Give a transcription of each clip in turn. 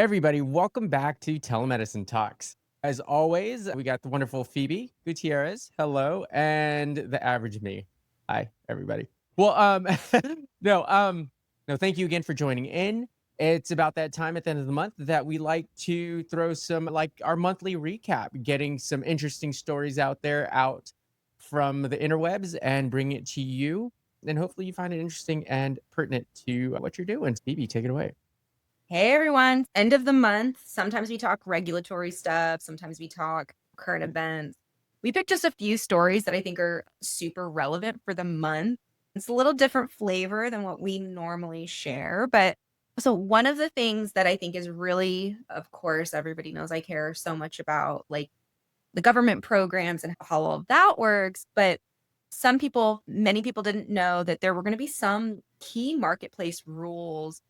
Everybody, welcome back to Telemedicine Talks. As always, we got the wonderful Phoebe Gutierrez. Hello, and the average me. Hi, everybody. Well, no, no, thank you again for joining in. It's about that time at the end of the month that we like to throw some like our monthly recap, getting some interesting stories out there out from the interwebs and bring it to you. And hopefully you find it interesting and pertinent to what you're doing. Phoebe, take it away. Hey everyone, end of the month. Sometimes we talk regulatory stuff, sometimes we talk current events. We picked just a few stories that I think are super relevant for the month. It's a little different flavor than what we normally share. But so, one of the things that I think is really, of course, everybody knows I care so much about like the government programs and how all of that works. But many people didn't know that there were going to be some key marketplace rules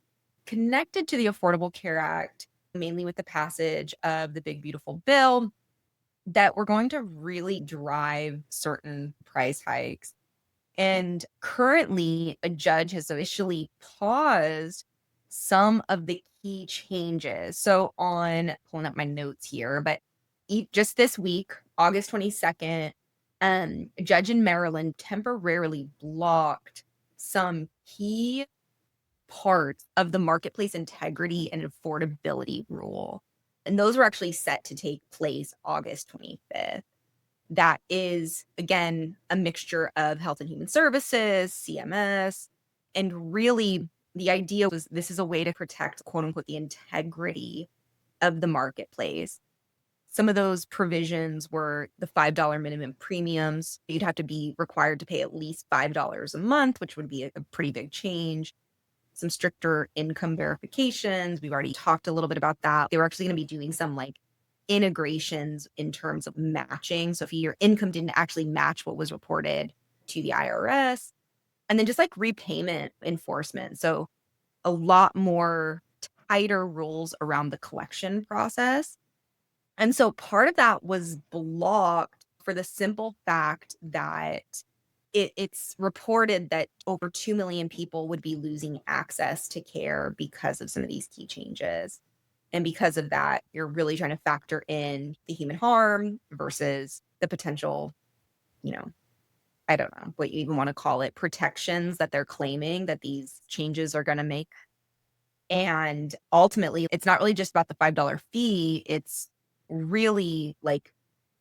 connected to the Affordable Care Act, mainly with the passage of the Big Beautiful Bill, that we're going to really drive certain price hikes. And currently, a judge has officially paused some of the key changes. So, on pulling up my notes here, but just this week, August 22nd, a judge in Maryland temporarily blocked some key parts of the marketplace integrity and affordability rule. And those were actually set to take place August 25th. That is, again, a mixture of Health and Human Services, CMS, and really the idea was this is a way to protect, quote unquote, the integrity of the marketplace. Some of those provisions were the $5 minimum premiums. You'd have to be required to pay at least $5 a month, which would be a pretty big change. Some stricter income verifications. We've already talked a little bit about that. They were actually going to be doing some like integrations in terms of matching. So if your income didn't actually match what was reported to the IRS, and then just like repayment enforcement. So a lot more tighter rules around the collection process. And so part of that was blocked for the simple fact that it's reported that over 2 million people would be losing access to care because of some of these key changes. And because of that, you're really trying to factor in the human harm versus the potential, you know, I don't know what you even want to call it, protections that they're claiming that these changes are going to make. And ultimately, it's not really just about the $5 fee. It's really like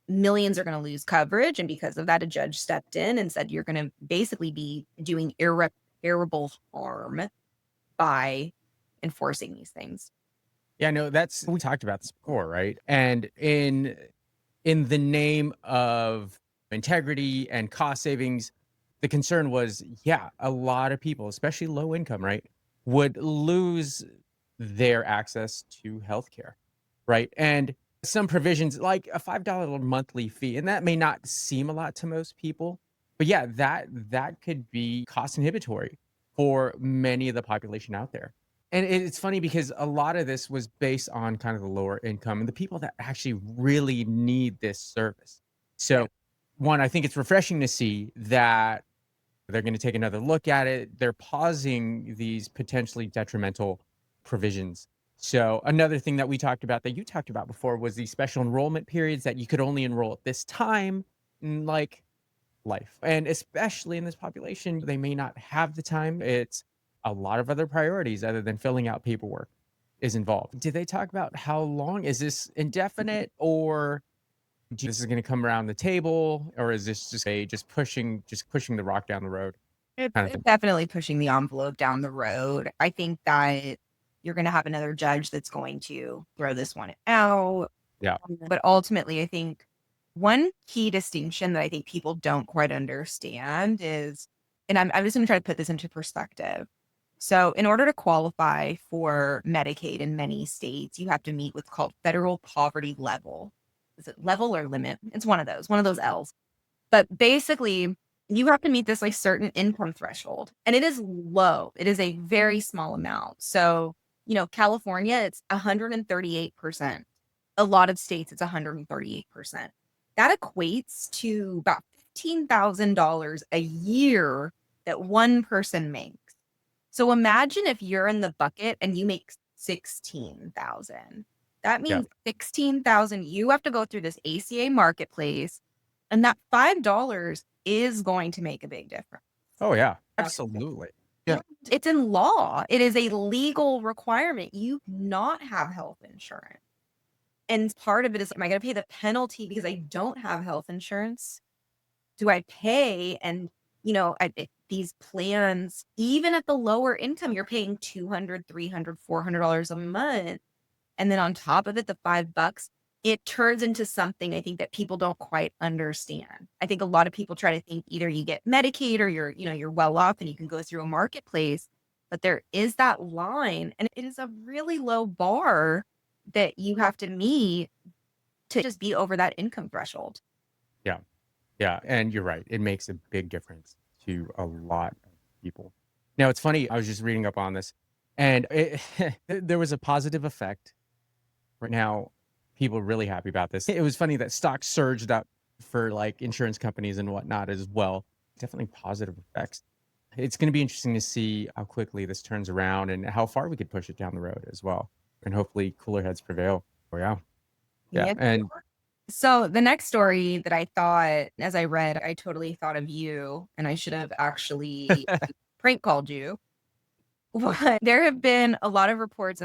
millions are going to lose coverage. And because of that, a judge stepped in and said, you're going to basically be doing irreparable harm by enforcing these things. Yeah, no, that's we talked about this before, right? And in the name of integrity and cost savings, the concern was, yeah, a lot of people, especially low income, right, would lose their access to healthcare, right? And some provisions like a $5 monthly fee, and that may not seem a lot to most people, but yeah, that could be cost inhibitory for many of the population out there. And it's funny because a lot of this was based on kind of the lower income and the people that actually really need this service. Yeah. So, one, I think it's refreshing to see that they're gonna take another look at it. They're pausing these potentially detrimental provisions. So, another thing that we talked about that you talked about before was the special enrollment periods that you could only enroll at this time, like life. And especially in this population, they may not have the time. It's a lot of other priorities other than filling out paperwork is involved. Did they talk about how long? Is this indefinite or this is going to come around the table, or is this just a just pushing the rock down the road kind of It's thing? definitely pushing the envelope down the road. I think that you're going to have another judge that's going to throw this one out. Yeah. But ultimately, I think one key distinction that I think people don't quite understand is, and I'm just going to try to put this into perspective. So, in order to qualify for Medicaid in many states, you have to meet what's called federal poverty level. Is it level or limit? It's one of those L's. But basically, you have to meet this like certain income threshold, and it is low. It is a very small amount. So, California, it's 138%. A lot of states, it's 138%. That equates to about $15,000 a year that one person makes. So imagine if you're in the bucket and you make 16,000. That Yeah. means 16,000 you have to go through this ACA marketplace, and that $5 is going to make a big difference. Oh, yeah. Yeah. Absolutely. Yeah. And it's in law. It is a legal requirement. You not have health insurance. And part of it is, am I going to pay the penalty because I don't have health insurance? Do I pay? And, these plans, even at the lower income, you're paying $200, $300, $400 a month. And then on top of it, the $5, it turns into something I think that people don't quite understand. I think a lot of people try to think either you get Medicaid or you're well off and you can go through a marketplace, but there is that line and it is a really low bar that you have to meet to just be over that income threshold. Yeah. Yeah. And you're right. It makes a big difference to a lot of people. Now, it's funny. I was just reading up on this and there was a positive effect. Right now, people are really happy about this. It was funny that stocks surged up for like insurance companies and whatnot as well. Definitely positive effects. It's going to be interesting to see how quickly this turns around and how far we could push it down the road as well. And hopefully cooler heads prevail. Oh, yeah. Yeah. Yeah. And So the next story that I thought, as I read, I totally thought of you, and I should have actually prank called you. But there have been a lot of reports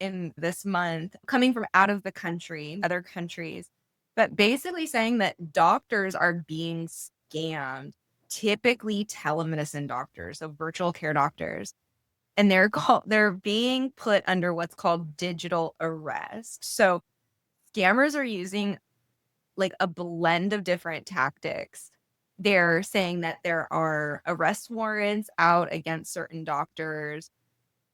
in this month coming from out of the country, other countries, but basically saying that doctors are being scammed, typically telemedicine doctors, so virtual care doctors. And they're being put under what's called digital arrest. So scammers are using like a blend of different tactics. They're saying that there are arrest warrants out against certain doctors.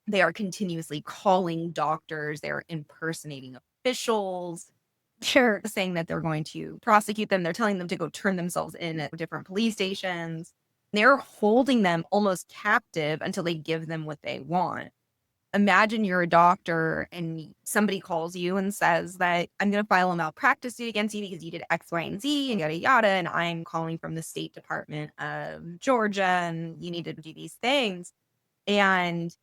They are continuously calling doctors. They're impersonating officials. They're saying that they're going to prosecute them. They're telling them to go turn themselves in at different police stations. They're holding them almost captive until they give them what they want. Imagine you're a doctor and somebody calls you and says that I'm going to file a malpractice suit against you because you did X, Y, and Z and yada, yada. And I'm calling from the State Department of Georgia and you need to do these things. And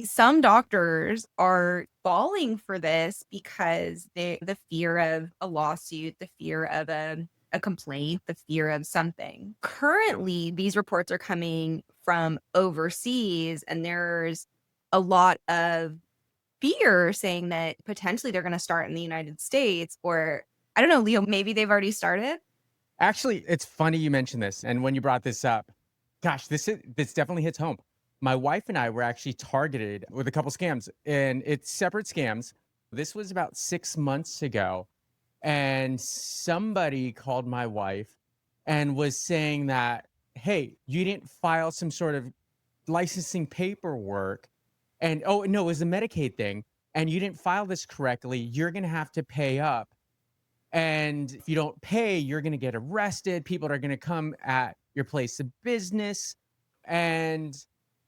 some doctors are falling for this because the fear of a lawsuit, the fear of a complaint, the fear of something. Currently, these reports are coming from overseas, and there's a lot of fear saying that potentially they're going to start in the United States, or I don't know, Leo, maybe they've already started. actually, it's funny you mentioned this. And when you brought this up, gosh, this definitely hits home. My wife and I were actually targeted with a couple scams, and it's separate scams. This was about 6 months ago, and somebody called my wife and was saying that, hey, you didn't file some sort of licensing paperwork. And oh, no, it was a Medicaid thing. And you didn't file this correctly. You're going to have to pay up. And if you don't pay, you're going to get arrested. People are going to come at your place of business. And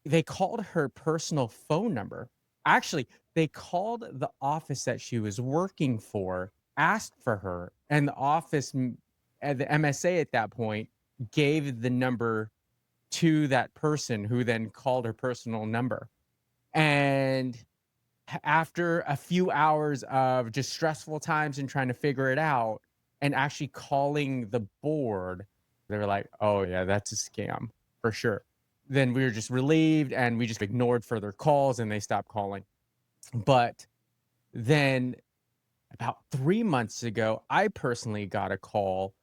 they called her personal phone number. Actually, they called the office that she was working for, asked for her, and the office, the MSA at that point, gave the number to that person who then called her personal number. And after a few hours of just stressful times and trying to figure it out and actually calling the board, they were like, oh, yeah, that's a scam for sure. Then we were just relieved and we just ignored further calls and they stopped calling. But then about 3 months ago, I personally got a call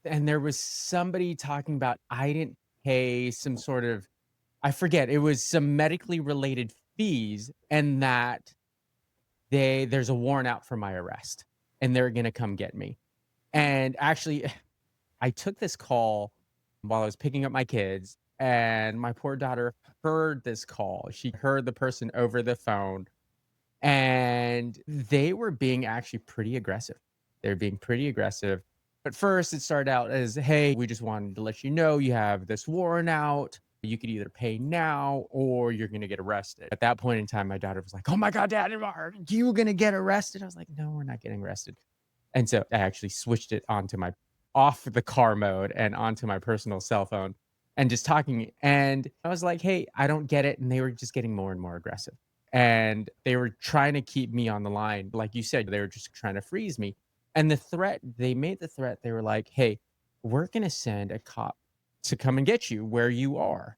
and there was somebody talking about I didn't pay some sort of, I forget, it was some medically related fees and that there's a warrant out for my arrest and they're going to come get me. And actually, I took this call while I was picking up my kids, and my poor daughter heard this call. She heard the person over the phone, and they were being actually pretty aggressive. They're being pretty aggressive. But first, it started out as, hey, we just wanted to let you know you have this warrant out. You could either pay now or you're going to get arrested. At that point in time, my daughter was like, oh my God, Dad, are you going to get arrested? I was like, no, we're not getting arrested. And so I actually switched it onto my off the car mode and onto my personal cell phone and just talking. And I was like, hey, I don't get it. And they were just getting more and more aggressive. and they were trying to keep me on the line. Like you said, they were just trying to freeze me. And they made the threat. They were like, "Hey, we're going to send a cop to come and get you where you are."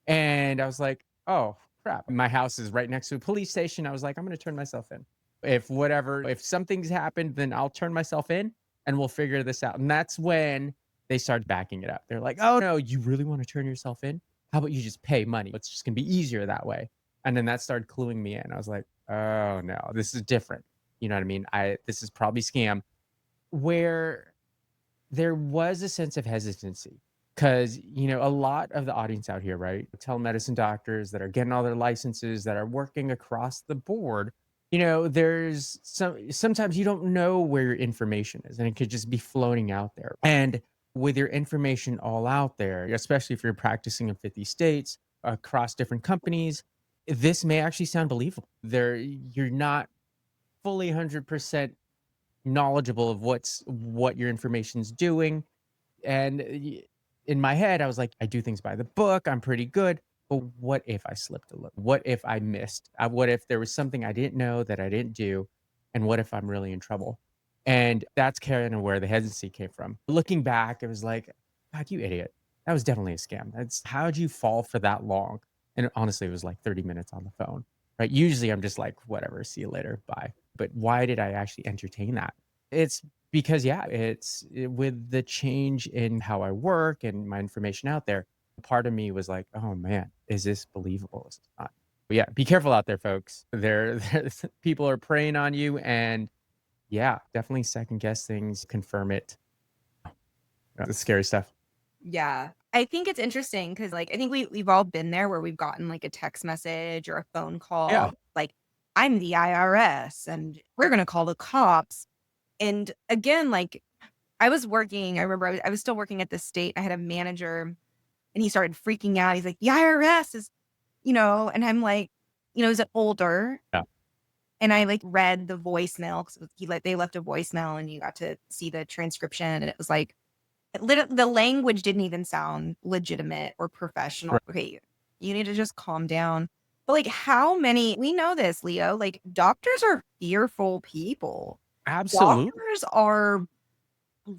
And I was like, "Oh, crap. My house is right next to a police station." I was like, "I'm going to turn myself in. If something's happened, then I'll turn myself in and we'll figure this out." And that's when they started backing it up. They're like, "Oh, no, you really want to turn yourself in? How about you just pay money? It's just going to be easier that way." And then that started cluing me in. I was like, "Oh, no, this is different." You know what I mean? This is probably scam, where there was a sense of hesitancy because, a lot of the audience out here, right? Telemedicine doctors that are getting all their licenses, that are working across the board, there's sometimes you don't know where your information is and it could just be floating out there. And with your information all out there, especially if you're practicing in 50 states across different companies, this may actually sound believable. You're not fully 100% knowledgeable of what your information's doing. And in my head, I was like, I do things by the book. I'm pretty good. But what if I slipped a little? What if I missed? What if there was something I didn't know that I didn't do? And what if I'm really in trouble? And that's kind of where the hesitancy came from. Looking back, it was like, God, you idiot. That was definitely a scam. How'd you fall for that long? And honestly, it was like 30 minutes on the phone, right? Usually I'm just like, whatever, see you later, bye. But why did I actually entertain that? It's because, yeah, with the change in how I work and my information out there, part of me was like, "Oh, man, is this believable? Is this not?" But yeah, be careful out there, folks. There's people are preying on you, and yeah, definitely second guess things, confirm it. The scary stuff. Yeah. I think it's interesting because, like, I think we've all been there where we've gotten, like, a text message or a phone Yeah. call, like, "I'm the IRS, and we're gonna call the cops." And again, like, I remember I was still working at the state. I had a manager, and he started freaking out. He's like, "The IRS is," and I'm like, is it older? Yeah. And I, like, read the voicemail because they left a voicemail, and you got to see the transcription, and it was like, the language didn't even sound legitimate or professional. Right. Okay, you need to just calm down. But, like, we know this, Leo, like, doctors are fearful people. Absolutely. Doctors are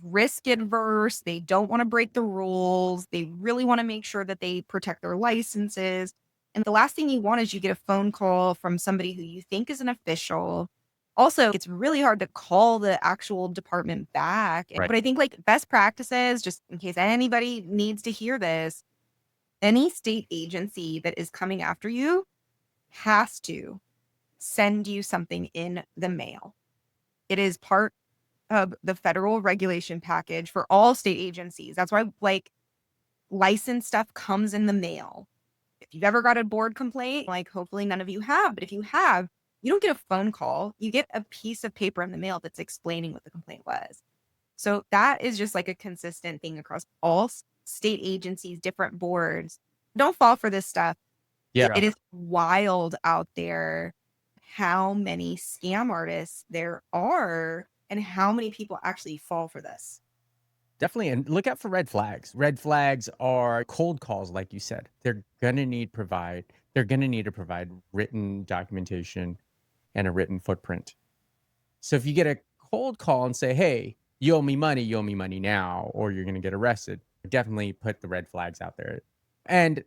risk adverse. They don't wanna break the rules. They really wanna make sure that they protect their licenses. And the last thing you want is you get a phone call from somebody who you think is an official. Also, it's really hard to call the actual department back. Right. But I think, like, best practices, just in case anybody needs to hear this, any state agency that is coming after you has to send you something in the mail. It is part of the federal regulation package for all state agencies. That's why, like, license stuff comes in the mail. If you've ever got a board complaint, like, hopefully none of you have, but if you have, you don't get a phone call. You get a piece of paper in the mail that's explaining what the complaint was. So that is just like a consistent thing across all state agencies, different boards. Don't fall for this stuff. Yeah. It is wild out there how many scam artists there are and how many people actually fall for this. Definitely, and look out for red flags. Red flags are cold calls, like you said. They're gonna need to provide written documentation and a written footprint. So if you get a cold call and say, "Hey, you owe me money now, or you're gonna get arrested," definitely put the red flags out there. And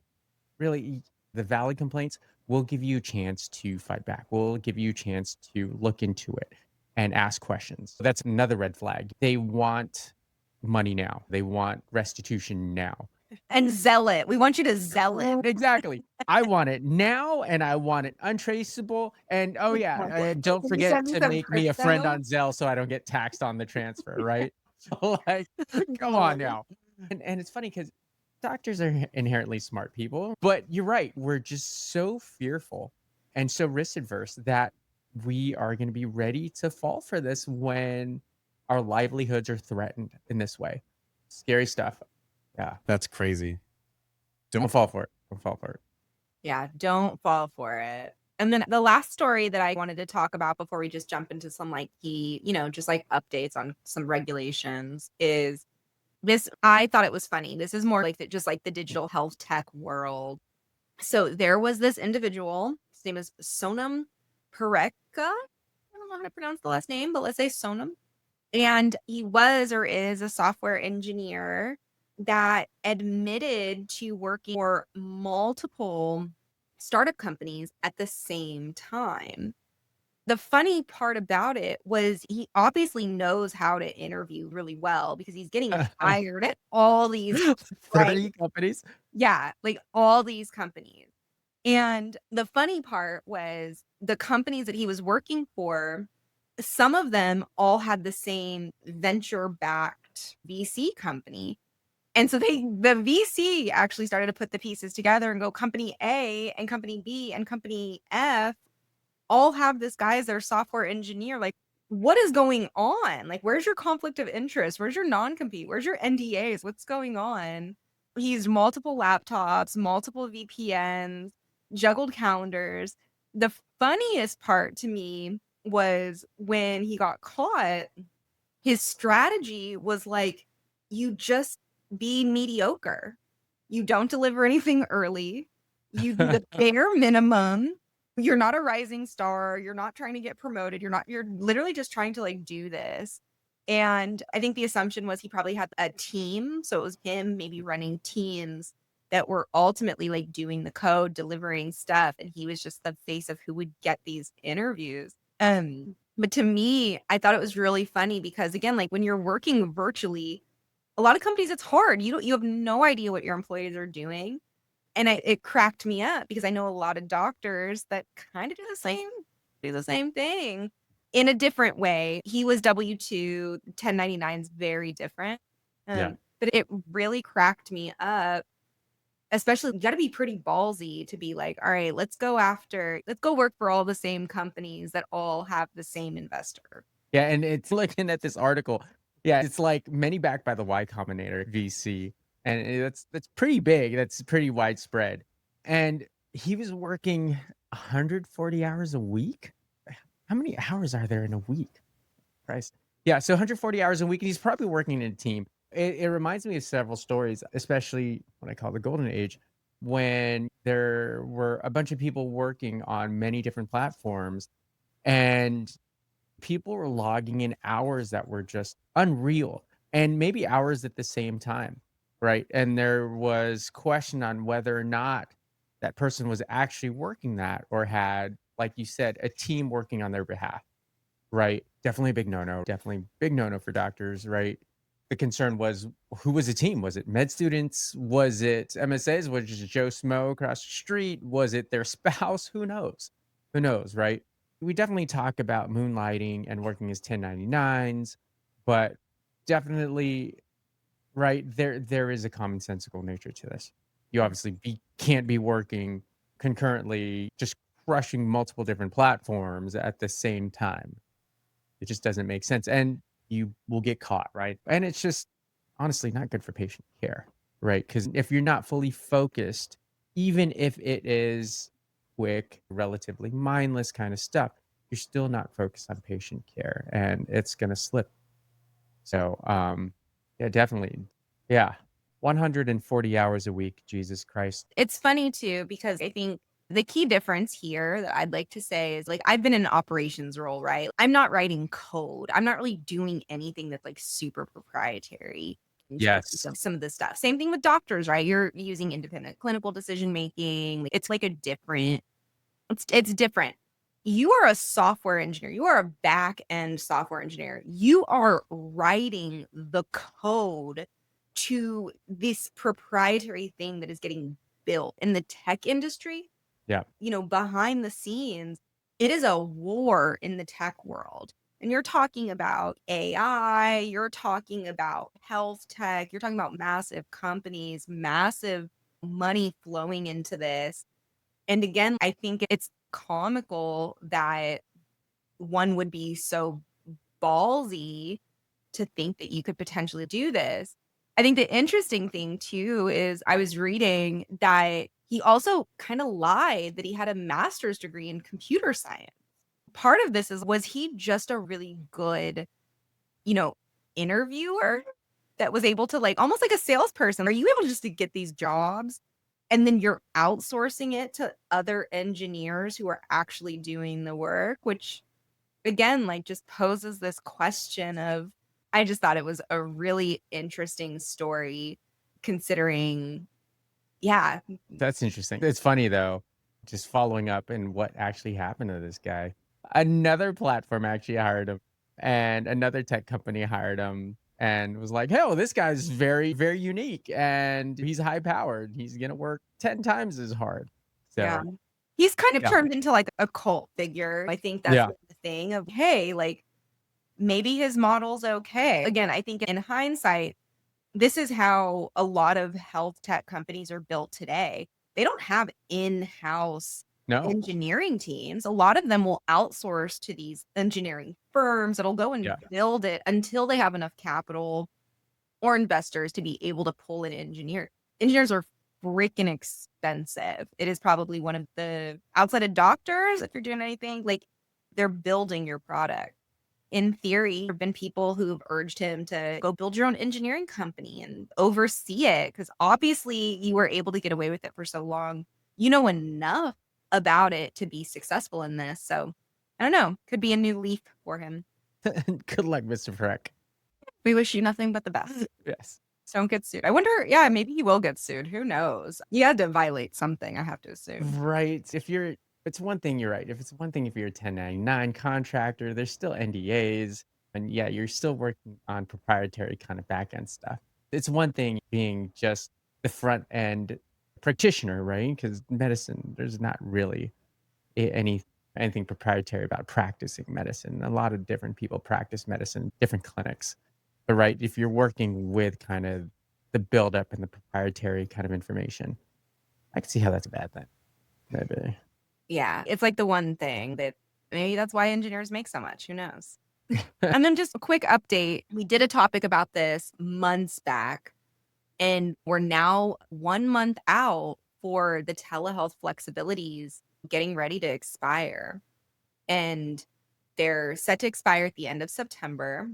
really, the valid complaints will give you a chance to fight back. We'll give you a chance to look into it and ask questions. That's another red flag. They want money now. They want restitution now. And zealot. We want you to zealot. Exactly. I want it now and I want it untraceable. And oh yeah, don't Can you forget send me to some make me a friend crypto? on Zelle so I don't get taxed on the transfer, right? So like, come on Totally. now. And it's funny because doctors are inherently smart people, but you're right. We're just so fearful and so risk adverse that we are going to be ready to fall for this when our livelihoods are threatened in this way. Scary stuff. Yeah. That's crazy. Don't fall for it. Don't fall for it. Yeah, don't fall for it. And then the last story that I wanted to talk about before we just jump into some, like, key, just like updates on some regulations is this. I thought it was funny. This is more like just like the digital health tech world. So there was this individual His name is Sonam Parekha. I don't know how to pronounce the last name, but let's say Sonam. And he was or is a software engineer that admitted to working for multiple startup companies at the same time. The funny part about it was he obviously knows how to interview really well because he's getting hired at all these, like, 30 companies? yeah, like all these companies. And the funny part was the companies that he was working for, some of them all had the same venture-backed VC company. And so the VC actually started to put the pieces together and go, company A and company B and company F all have this guy as their software engineer. Like, what is going on? Like, where's your conflict of interest? Where's your non-compete? Where's your NDAs? What's going on? He used multiple laptops, multiple VPNs, juggled calendars. The funniest part to me was when he got caught, his strategy was like, you just be mediocre. You don't deliver anything early. You do the bare minimum. You're not a rising star. You're not trying to get promoted. You're literally just trying to like do this. And I think the assumption was he probably had a team. So it was him maybe running teams that were ultimately like doing the code, delivering stuff. And he was just the face of who would get these interviews. But to me, I thought it was really funny because again, like when you're working virtually, a lot of companies, it's hard. You have no idea what your employees are doing. And it cracked me up because I know a lot of doctors that kind of do the same thing in a different way. He was W-2, 1099 is very different. Yeah. But it really cracked me up. Especially, you got to be pretty ballsy to be like, all right, let's go work for all the same companies that all have the same investor. Yeah, and it's looking at this article. Yeah, it's like many backed by the Y Combinator VC, and that's pretty big. That's pretty widespread. And he was working 140 hours a week. How many hours are there in a week? Christ. Yeah, so 140 hours a week, and he's probably working in a team. It reminds me of several stories, especially what I call the golden age, when there were a bunch of people working on many different platforms, and people were logging in hours that were just unreal and maybe hours at the same time, right? And there was question on whether or not that person was actually working that or had, like you said, a team working on their behalf, right? Definitely a big no-no. Definitely big no-no for doctors, right? The concern was who was the team? Was it med students? Was it MSAs? Was it Joe Smo across the street? Was it their spouse? Who knows? Who knows, right? We definitely talk about moonlighting and working as 1099s, but definitely, right, there is a commonsensical nature to this. You obviously can't be working concurrently, just crushing multiple different platforms at the same time. It just doesn't make sense, and you will get caught, right? And it's just honestly not good for patient care, right? Because if you're not fully focused, even if it is quick, relatively mindless kind of stuff, you're still not focused on patient care, and it's gonna slip. So, yeah, definitely. Yeah, 140 hours a week, Jesus Christ. It's funny too, because I think the key difference here that I'd like to say is like I've been in an operations role, right? I'm not writing code. I'm not really doing anything that's like super proprietary in terms Yes. of some of this stuff. Same thing with doctors, right? You're using independent clinical decision making. It's like a different, it's different. You are a software engineer. You are a back end software engineer. You are writing the code to this proprietary thing that is getting built in the tech industry. Yeah. Behind the scenes, it is a war in the tech world. And you're talking about AI, you're talking about health tech, you're talking about massive companies, massive money flowing into this. And again, I think it's comical that one would be so ballsy to think that you could potentially do this. I think the interesting thing too is I was reading that he also kind of lied that he had a master's degree in computer science. Part of this is was he just a really good, you know, interviewer that was able to like almost like a salesperson? Are you able just to get these jobs? and then you're outsourcing it to other engineers who are actually doing the work, which again, like, just poses this question of I just thought it was a really interesting story considering yeah, That's interesting. It's funny though, just following up and what actually happened to this guy. Another platform actually hired him, and another tech company hired him and was like, "Hell, this guy's very, very unique and he's high powered. He's gonna work 10 times as hard." yeah. So He's kind of yeah. turned into, like, a cult figure. I think that's Yeah. the thing of, hey, like, maybe his model's okay. Again, I think in hindsight, this is how a lot of health tech companies are built today. They don't have in-house No. engineering teams. A lot of them will outsource to these engineering firms that'll go and Yeah. build it until they have enough capital or investors to be able to pull in engineer. Engineers are freaking expensive. It is probably one of the outside of doctors, if you're doing anything, like they're building your product. In theory, there have been people who've urged him to go build your own engineering company and oversee it because obviously you were able to get away with it for so long. You know enough about it to be successful in this. So I don't know. Could be a new leaf for him. Good luck, Mr. Freck. We wish you nothing but the best. Yes. So don't get sued. I wonder, yeah, maybe he will get sued. Who knows? You had to violate something, I have to assume. Right. If you're it's one thing, you're right. If it's one thing if you're a 1099 contractor, there's still NDAs, and yeah, you're still working on proprietary kind of back end stuff. It's one thing being just the front end practitioner, right? Because medicine, there's not really anything proprietary about practicing medicine. A lot of different people practice medicine, different clinics. But right, if you're working with kind of the buildup and the proprietary kind of information, I can see how that's a bad thing. Maybe. Yeah, it's like the one thing that maybe that's why engineers make so much. Who knows? And then just a quick update. We did a topic about this months back, and we're now 1 month out for the telehealth flexibilities getting ready to expire. And they're set to expire at the end of September,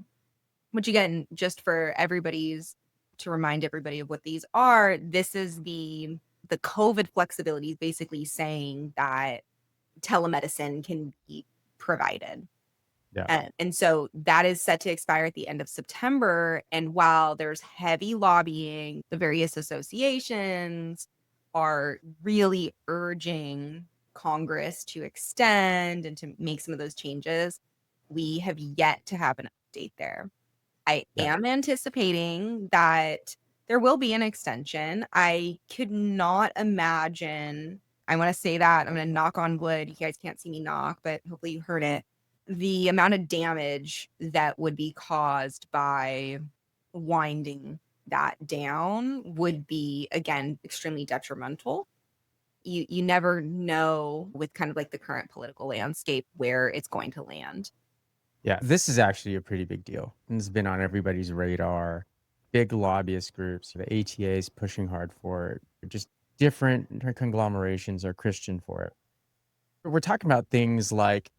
which again, just for everybody's to remind everybody of what these are, this is the COVID flexibilities basically saying that telemedicine can be provided. Yeah. And so that is set to expire at the end of September. And while there's heavy lobbying, the various associations are really urging Congress to extend and to make some of those changes. We have yet to have an update there. I Yeah. am anticipating that there will be an extension. I could not imagine. I want to say that I'm going to knock on wood. You guys can't see me knock, but hopefully you heard it. The amount of damage that would be caused by winding that down would be, again, extremely detrimental. You never know with kind of like the current political landscape where it's going to land. Yeah. This is actually a pretty big deal. And it's been on everybody's radar. Big lobbyist groups, the ATA is pushing hard for it. Just different conglomerations are Christian for it. We're talking about things like,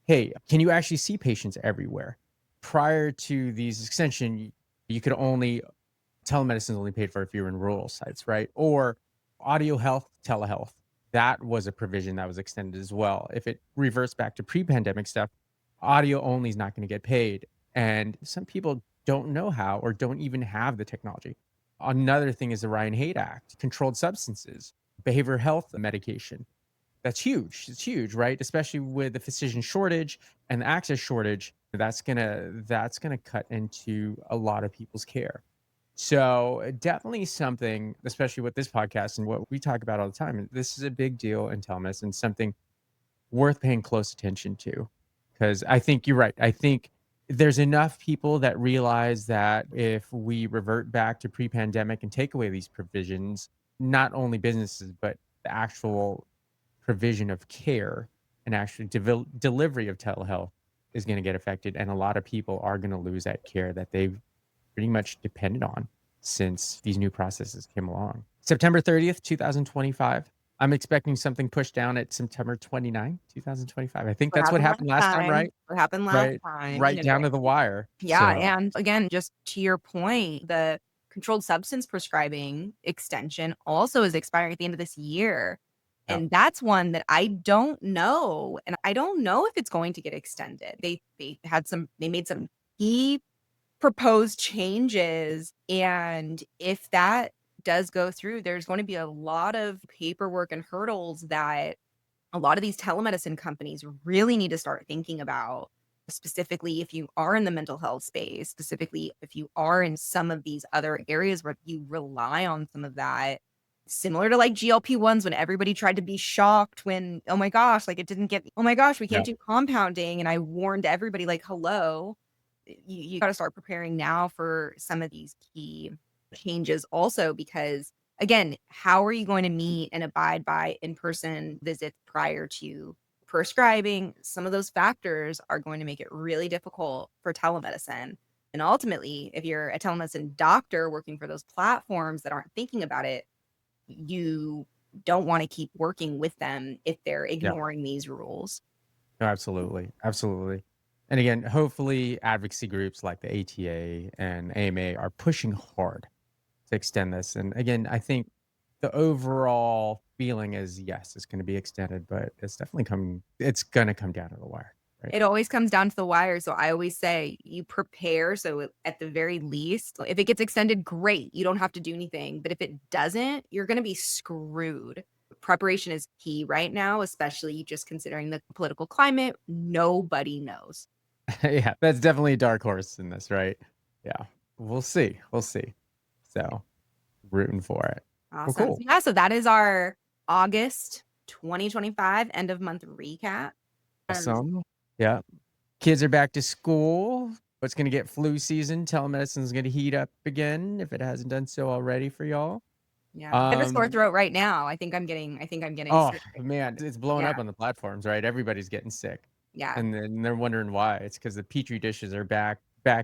hey, can you actually see patients everywhere? Prior to these extension, you could only telemedicine is only paid for if you're in rural sites, right? Or audio health, telehealth. That was a provision that was extended as well. If it reverts back to pre-pandemic stuff, audio only is not going to get paid. And some people don't know how or don't even have the technology. Another thing is the Ryan Haight Act, controlled substances, behavioral health medication. That's huge. It's huge, right? Especially with the physician shortage and the access shortage. That's gonna cut into a lot of people's care. So definitely something, especially with this podcast and what we talk about all the time. This is a big deal in telemedicine, something worth paying close attention to. Because I think you're right. I think there's enough people that realize that if we revert back to pre-pandemic and take away these provisions, not only businesses, but the actual provision of care and actually delivery of telehealth is going to get affected. And a lot of people are going to lose that care that they've pretty much depended on since these new processes came along. September 30th, 2025. I'm expecting something pushed down at September 29th, 2025. I think What that's what happened last happened last time, time? right? What happened last Right. time? Right down to the wire. Yeah, So and again, just to your point, the controlled substance prescribing extension also is expiring at the end of this year. Yeah. And that's one that I don't know. And I don't know if it's going to get extended. They made some key proposed changes. And if that does go through, there's going to be a lot of paperwork and hurdles that a lot of these telemedicine companies really need to start thinking about, specifically if you are in the mental health space, specifically if you are in some of these other areas where you rely on some of that. Similar to like GLP-1s when everybody tried to be shocked when, oh my gosh, like it didn't get, oh my gosh, we Yeah. can't do compounding. And I warned everybody, like, hello, you got to start preparing now for some of these key changes also, because again, how are you going to meet and abide by in-person visits prior to prescribing? Some of those factors are going to make it really difficult for telemedicine. And ultimately, if you're a telemedicine doctor working for those platforms that aren't thinking about it, you don't want to keep working with them if they're Yeah. ignoring these rules. No, absolutely. Absolutely. And again, hopefully advocacy groups like the ATA and AMA are pushing hard to extend this. And again, I think the overall feeling is yes, it's going to be extended, but it's going to come down to the wire, right? It always comes down to the wire, so I always say you prepare, so at the very least, if it gets extended, great, you don't have to do anything, but if it doesn't, you're gonna be screwed. Preparation is key right now, especially just considering the political climate. Nobody knows. Yeah, that's definitely a dark horse in this, right? Yeah. We'll see. We'll see. So rooting for it. Well, Awesome. So, cool. yeah, so that is our August 2025 end of month recap. Um, Awesome. Yeah. Kids are back to school. It's going to get flu season. Telemedicine is going to heat up again if it hasn't done so already for y'all. yeah, I have a sore Um, throat right now. I think I'm getting oh sick. man, it's blowing Yeah, up on the platforms, right? Everybody's getting sick. yeah. And then they're wondering why. It's because the petri dishes are back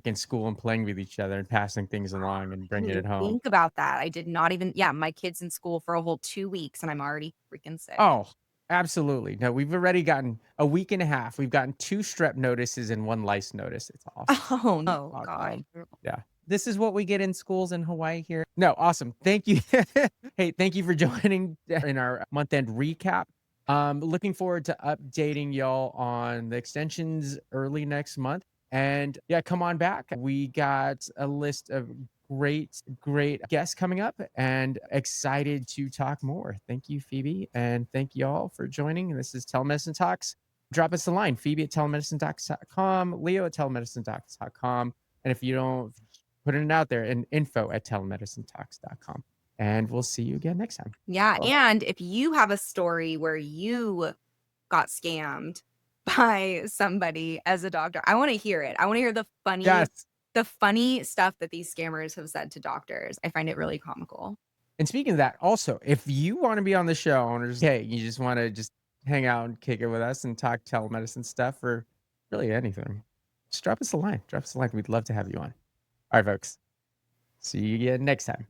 in school and playing with each other and passing things along and Didn't bringing even it home. think about that. I did not even yeah, my kid's in school for a whole 2 weeks, and I'm already freaking sick. Oh, absolutely. No, we've already gotten a week and a half. We've gotten 2 strep notices and 1 lice notice. It's awesome. Oh, no, Awesome. God. Yeah. This is what we get in schools in Hawaii here. No, awesome. Thank you. Hey, thank you for joining in our month-end recap. Looking forward to updating y'all on the extensions early next month. And yeah, come on back. We got a list of great guests coming up and excited to talk more. Thank you, Phoebe. And thank you all for joining. This is Telemedicine Talks. Drop us a line, Phoebe at telemedicinedocs.com, Leo at telemedicinedocs.com. And if you don't, put it out there and info at telemedicinetalks.com. And we'll see you again next time. Yeah, Well, and if you have a story where you got scammed by somebody as a doctor, I wanna hear it. I wanna hear yes. the funny stuff that these scammers have said to doctors. I find it really comical. And speaking of that, also, if you want to be on the show and just, hey, you just want to just hang out and kick it with us and talk telemedicine stuff or really anything, just drop us a line. Drop us a line. We'd love to have you on. All right, folks. See you again next time.